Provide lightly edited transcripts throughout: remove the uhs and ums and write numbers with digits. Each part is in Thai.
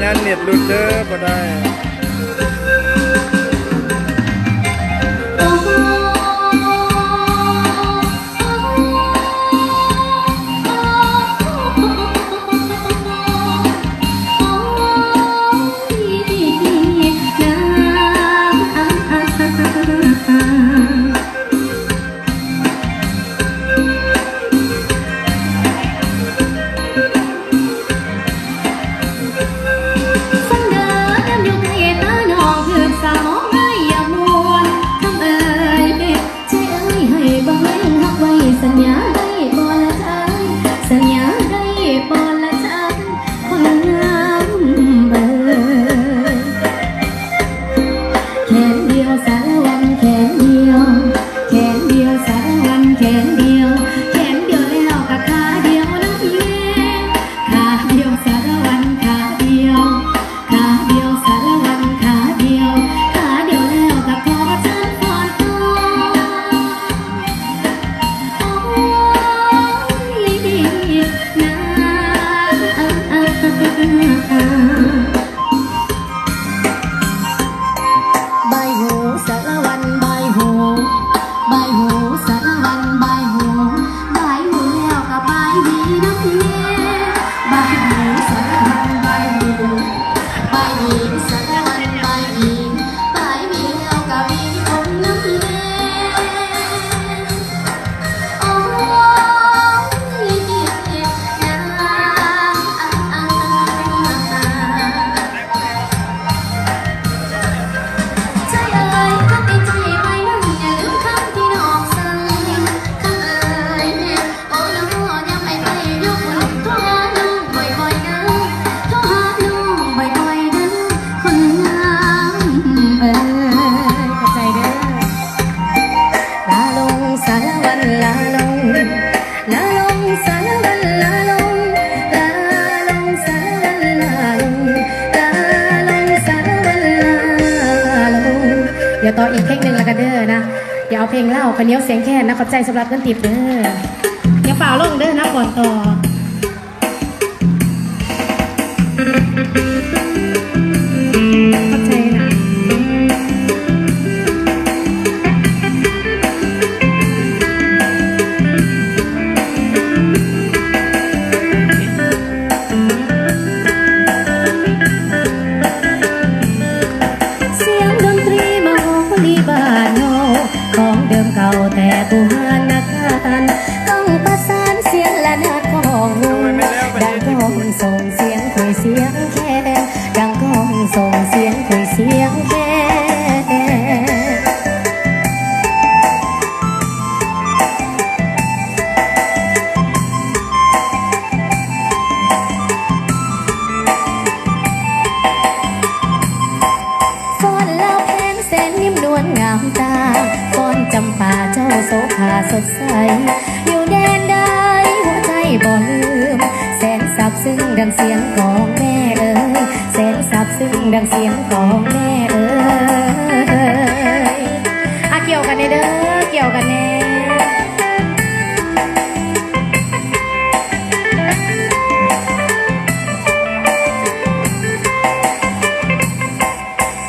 านเน็ตหลุดเด้อบ่ได้สัญญาได้บ่ละจันสัญญาได้บ่ละจันคนงามเบอแขนเดียวสารวันแขนเดียวแขนเดียวสารวันแขนเดียวแขนเดียวแล้วกับขาเดียวนั่นเองขาเดียวสารวันขาเดียวขาเดียวสารวันขาเดียวขาเดียวแล้วกับขอฉันก่อนใบหูสารวันใบหูใบหูสารวันใบหูใบหูแล้วกับใบดีนักเรียนใบหูสารวันใบหูใบดีสารวันใบดีใบดีแล้วกับมีคนนักเรียนโอ้ยใจเอ่ยพักในใจไว้นั่นอย่าลืมคำที่น้องสั่งคำเอ่ยโอ้น้องยังไม่ไปยกมือโทรหาน้องบ่อยๆนะโทรหาน้องบ่อยๆนะคนงามเอ่ยเข้าใจเด้อลาลงสารวันลาลงลาลงสารวันลาลงลาลงสารวันลาลงลาลงสารวันลาลงเดี๋ยวต่ออีกเพลงหนึ่งละกันเด้อนะอย่าเอาเพลงเล่าคนเนี้ยเสียงแค่นะขอบใจสำหรับเงินติบเด้ออย่าเปล่าลงเด้อนะก่อนต่อขอบใจนะเสียงดนตรีมาโฮลีบานโนของเดิมเก่าแต่ผู้หานักการต้องประสานเสียงและนาดของวงดังก้องส่งเสียงคุยเสียงแค่ดังก้องส่งเสียงคุยเสียงแค่ฟ้อนเล่าแพงแสนนิ่มนวลงามตาฟ้อนจำป่าเจ้าโสภาสดใสอยู่แดนใดหัวใจบ่ลืมแสนซาบซึ้งดังเสียงของแม่เอ๋ยแสนซาบซึ้งดังเสียงของแม่เอ๋ยเกี่ยวกันเด้อเกี่ยวกันแน่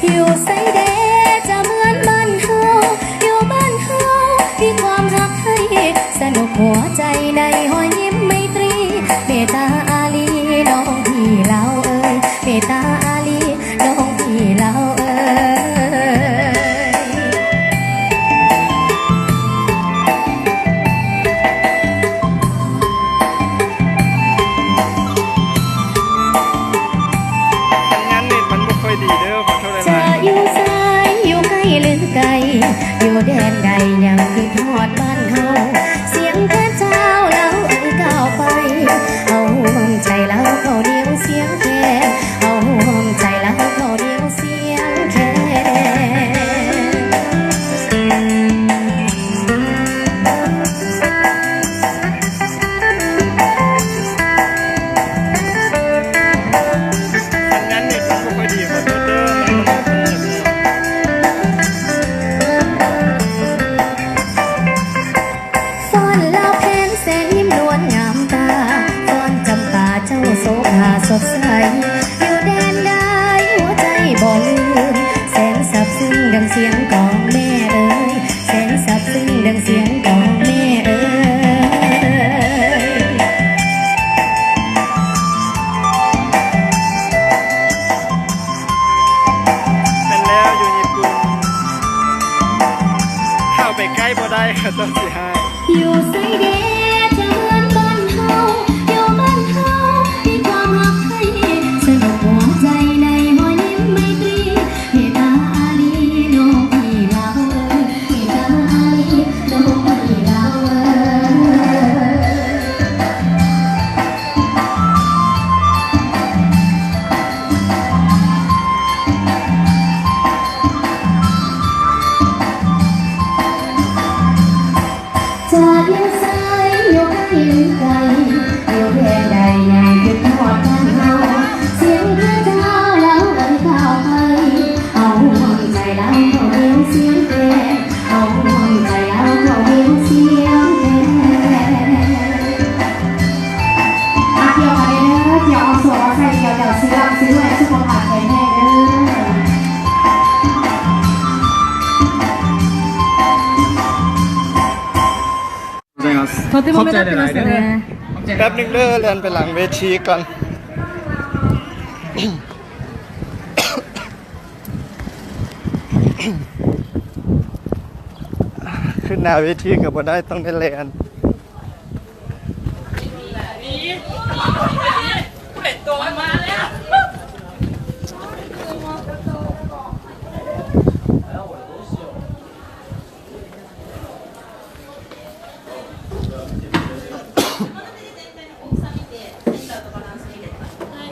อยู่ไสเดจะเหมือนบ้านเฮาอยู่บ้านเฮาที่ความรักให้สนุกหัวใจในหอยยิ้มไมตรีเมตตาอาลีน้องพี่เราเอ่ยเมตตาอาลีน้องพี่เราเอ่ยงานเน็ตมันบ่ค่อยดีเด้อขอโทษห จะ ลาย อยู่ไสอยู่ใกล้หรือไกลอยู่แดนใดยังคิดทอดบ้านเฮาเสียงแค่เจ้าเราเอ่ยก้าวไปเอาห่วงใจเราเขาเดียวเสียงแค่เอาห่วงใจเราเขาเดียวเสียงแค่งานเน็ตมันบ่ค่อยดีขอโทษเด้อฟ้อนเล่าแพนแสนยิ้มนวลงามตาฟ้อนจำป่าเจ้าโสภาสดใสอยู่แดนใด ใจเด็ดจะเหมือนบ้านเฮาอยู่บ้านเฮามีความรักให้สนุกหัวใจในรอยยิ้มไมตรีเฮตาอาลีโนพี่เราเฮตาอาลีโนพี่เรา จากยังสายอยู่ใกล้ไกลอยู่แค่ใดยังคิดทอดกันเฮาเสียงพระเจ้าแล้วเอ่ยข่าวไปเอาห่วงใจแล้วเขาเรียงเสียงแก่เอาห่วงใจแล้วเขาเรียงเสียงแก่เที่ยวมาเด้อเที่ยวเอาสวมใส่เที่ยวเดี๋ยวซื้อลำซื้อแหวนสุขภาพแข็งแรงเด้อ とても目立ってましたね。 แป๊บนึงเด้อเรียนไปหลังเวทีก่อน ขึ้นหน้าเวทีกับบ่ได้ต้องได้เรียน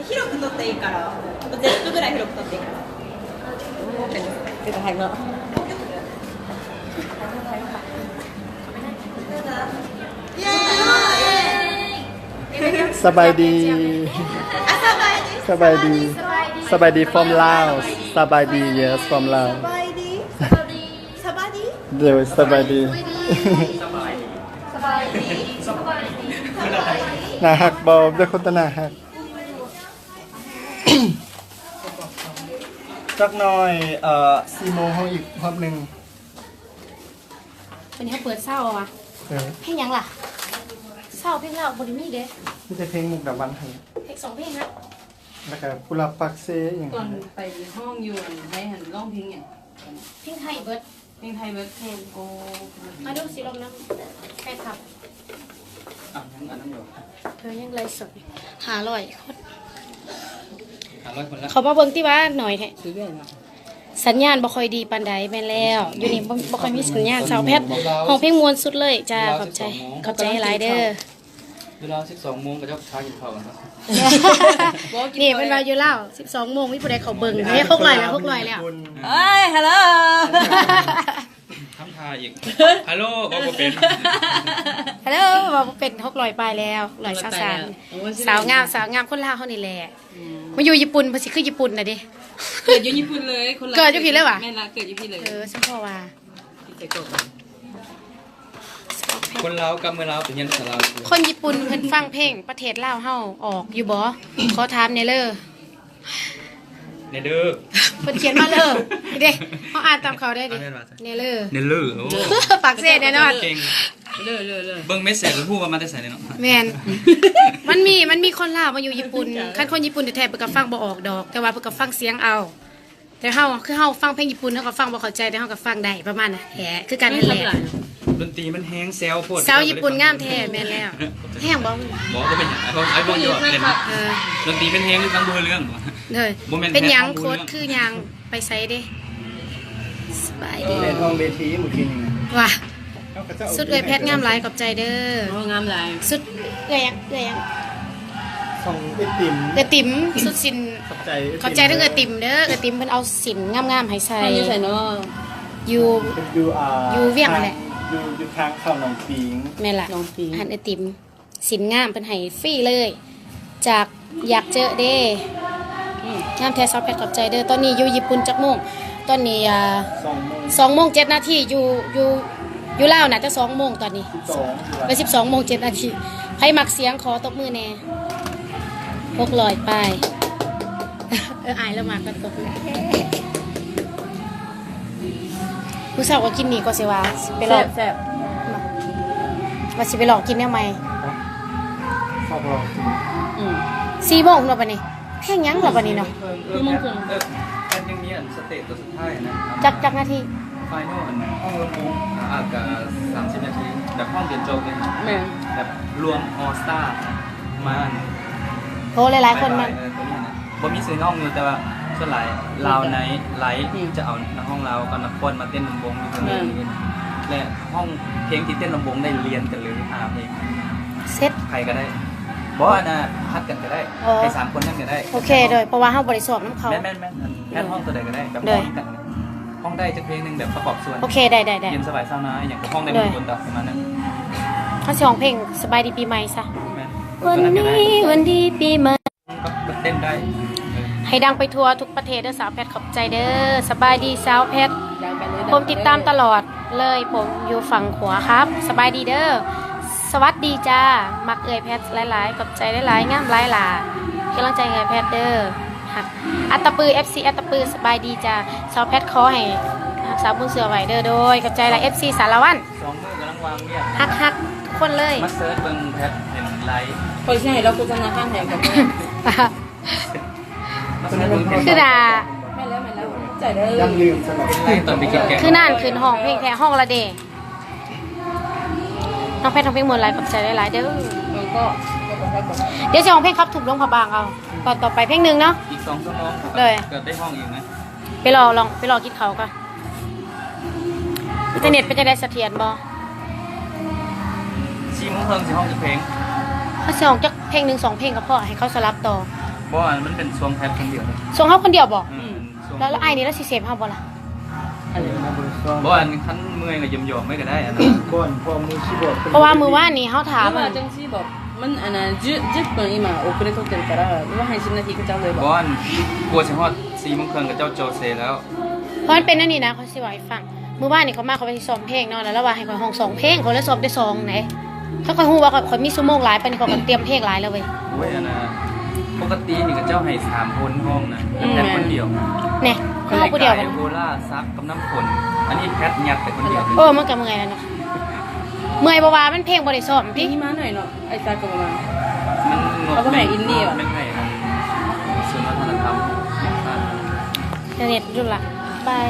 広く撮っていいから Z ぐらい広く撮っていいからちょっと入ろう สบายดี สบายดี สบายดี from Laos สบายดี yes from Laos サバイディサバディ เดี๋ยวสบายดี น่าหักบอด้วยคนตะน่าหัก จักหน่อย4 โมงห้องอีกรอบหนึ่ง วันนี้เขาเปิดเศร้าอ่ะ เพลงยังล่ะเศร้าเพลงเราบริมีเด้ นี่จะเพลงมุกดาวันให้ เพลง2 เพลงนะ แล้วก็กุหลาบปักเซอย่าง ก่อน นี้ ไปห้องอยู่ให้หันร้องเพลงเนี่ย เพลงไทยเบิร์ด เพลงไทยเว็บเพลงโอ้ มาดูสิลมน้ำแค่ขับ อ่ะงั้นอันนั้นอยู่ เธอยังเลยสดหาลอย 300 คนละ เขามาเบิ่งที่บ้านหน่อยแท้ ซื้อได้เนาะ สัญญาณบ่ค่อยดีปานใดแม่นแล้ว อยู่นี่บ่ค่อยมีสัญญาณสาวแพทย์ห้องเพลงมวนสุดเลยจ้าขอบใจขอบใจหลายเด้อ เวลา12 โมงก็จะทานกินข้าวกันครับ นี่เป็นว่าอยู่แล้ว12 โมงมีผู้ใดเขาเบิ่งเฮ้ย600แล้ว600แล้ว เอ้ยฮัลโหล ทำทาอีก ฮัลโหลบอกว่าเป็น ฮัลโหลว่าเป็น600ปลายแล้ว123สาวงามคนลาวเฮานี่แหละมาอยู่ญี่ปุ่นเพิ่นสิคือญี่ปุ่นน่ะดิ เกิดอยู่ญี่ปุ่นเลยคนละ เกิดอยู่พี่เลยวะ แม่ละเกิดอยู่พี่เลย ฉันพอว่า พี่จะกบ คนลาวกับเมืองลาวเป็นยันสลาว คนญี่ปุ่นเพิ่นฟังเพลงประเทศลาวเฮาออกอยู่บ่ขอถามแหน่เด้อ เนเดอร์ เพิ่นเขียนมาเด้อนี่เด้เฮาอ่านตามเขาได้ดิแหน่เด้อ เนเลอร์โอ้ ปากเสียแน่นอน เก่ง เรื่อย เบิ่งเมสเซจแล้วพูดว่ามาแต่ใส่เลยเนาะ แมนมันมีคนลาวมาอยู่ญี่ปุ่นคันคนญี่ปุ่นแท้ๆเพิ่นก็ฟังบ่ออกดอก แต่ว่าเพิ่นก็ฟังเสียงเอา แต่เฮาคือเฮาฟังเพลงญี่ปุ่นเฮาก็ฟังบ่เข้าใจแต่เฮาก็ฟังได้ประมาณน่ะแหละคือกันนั่นแหละ ดนตรีมันแฮงแซวโพด สาวญี่ปุ่นงามแท้แม่นแล้วแห้งบ่ บอกว่าเป็นหยังไอ้บอกอยู่ว่าเล่น เออ ดนตรีเป็นแฮงหรือฟังบ่รู้เรื่อง เด้อ บ่แม่น เป็นหยัง แท้ โค้ดคือหยังไปไสเด้สบายดี ในห้องเวทีเมื่อกี้นี่ ว่ะสุดเอ้ยแพทย์งามหลายขอบใจเด้อ โอ้งามหลาย สุดเอ้ยยัง ส่งไอติม เอ้ยติ๋มสุดสิน ขอบใจ ขอบใจทั้งเอ้ยติ๋มเด้อเอ้ยติ๋มเพิ่นเอาสินงามๆให้ใส่ ใส่ใส่เนาะ อยู่ อยู่อยู่เวียงนั่นแหละ อยู่ทางเข้าหนองปิง แม่นล่ะ น้องปิง หันไอ้ติ๋มสินงามเป็นไห้ฟรีเลย จากอยากเจอเด้งามแท้ซอฟแพทขอบใจเด้อตอนนี้อยู่ญี่ปุ่นจักโมงตอนนี้2 โมง 2 โมง 7 นาทีอยู่ลาวน่ะจะ2 โมงตอนนี้ไป12 โมง 7 นาทีใครมักเสียงขอตบมือแน่600ไป อายแล้วมากก็ตบมือผู้สาวก็กินนี่ก็สิว่าสิไปลอง แซ่บ ว่าสิไปลองกินแนวใหม่ ขอบเรา 4 โมงเนาะบัดนี้เพลงหยังล่ะบัดนี้เนาะ กันยังมีอันสเตจตัวสุดท้ายนะ จักนาที ไฟนอลอันห้องละโมงอากาศ30 นาที แบบห้องเรียนจบเลย แม่ แบบรวมออสตามา โทรหลายๆคนมัน ตัวนี้นะบ่มีซื้อน้องอยู่แต่ว่าส่วนหลายลาวในไลฟ์จะเอาในห้องเรากับนักบอลมาเต้นลำวงอยู่ตรงนี้และห้องเพลงที่เต้นลำวงได้เรียนกันเลยเพลง เซ็ต ใครก็ได้บอกว่านะพัดกันก็ได้ อ๋อ ใคร3 คนนั่นก็ได้ โอเคโดยเพราะว่าเฮาบ่ได้สอบน้ำเขา แม่นแพทย์ห้องตัวใดก็ได้แบบ เล ห้อย งกันห้องได้จะเพลงหนึงแบบประกอบส่วน โอเคได้ เย็นสบายเศร้านะอย่างกับห้องได้ เลย บนดอกประมาณนั้น เขาสิร้องเพลงสบายดีปีใหม่ซะ แม่น วันนี้วันดีปีใหม่ ก็เต้นได้เออ ให้ดังไปทั่วทุกประเทศเด้อสาวแพทย์ขอบใจเด้อสบายดีสาวแพทย์ ดังไปเลย ผมติดตามตลอดเลยผมอยู่ฝั่งขวาครับ สบายดีเด้อสวัสดีจ้ามักเอ่ยแพทย์หลายๆขอบใจหลายๆงามหลายหลากำลังใจเอ่ยแพทย์เด้อหักอัตตปือ FC อัตตปือสบายดีจ้าสาวแพทย์ขอให้รักษาบุญเสือไว้เด้อโดยขอบใจหลาย FC สารวัตร 2 มือกำลังวางเนี่ย ฮักทุกคนเลย มาเซิร์ชเบิ่งแพทเห็นไลฟ์ คอยใช่เราโฆษณาข้างแถมกับแม่ มาเซิร์ชเบิ่งเพลง คือด่า แม่แล้วใจเด้ ยัง อ ลืมสำหรับ ตอนไปกินแกง คือน่านคืนห้องเพลงแท้ห้องละเดน้องแพทย์ทำเพลงมวลหลายขอบใจหลายๆเด้อ มันก็ เดี๋ยวจะร้องเพลงครับถูกลงพะบางเอาตอนต่อไปเพลงหนึ่งเนาะ อีก2 ชั่วโมง เลย เกิดได้ห้องอีกนะ ไปรอกินเขาวก่อนอินเทอร์เน็ตเป็นจะได้เสถียรบ่ 4 โมงครึ่งสิห้องอีกเพลง เขาสิร้องจักเพลงหนึ่ง2เพลงก็พอให้เขาสลับต่อ เพราะว่ามันเป็นช่วงแพทคนเดียวเลย ส่งเขาคนเดียวบ่ ช่วง แล้วไอ้นี่แล้วสิเสพเฮาบ่ล่ะ เพราะว่าคันเมื่อยก็ยมๆไม่ก็ได้อันนั้น ก่อนพอมือคีย์บอร์ด เพราะว่ามือว่านนี่เฮาถาม ถามว่าจังซี่บอกมันอันนั้น10分今遅れとってるからว่าให้10 นาทีก็จะเลยบ เพ อก ราะว่ากลัวสิฮอด4 โมงครึ่งกับเจ้าโจเซแล้ว เพราะมันเป็นอันนี้นะเขาสิว่าให้ฟังมือว่านนี่เขามาเขาไปสิซ้อมเพลงเนาะแล้วว่าให้ข่อยห้อง2เพลงเขาเลยซ้อมได้2ไหนถ้าข่อยฮู้ว่าข่อยมีชั่วโมงหลายปานนี้ข่อยก็เตรียมเพลงหลายแล้วเว้ย โอ้ยอันนะปกตินี่กับเจ้าให้3 คนห้องนะแพทคนเดียว แน่เฮาผู้เดียวกัน โบล่าซักกับน้ำฝนอันนี้แพทยัดแต่คนเดียว โอ้มันก็เมื่อยแล้วเนาะเมื่อยบ่ว่ามันเพลงบ่ได้ซ้อม พี่ ติ มาหน่อยเนาะไอ้ตาก็มา มันงบ เอาไปให้อินเดีย ไม่ให้นะศูนย์วัฒนธรรม เดี๋ยวเน็ตอยู่ล่ะบาย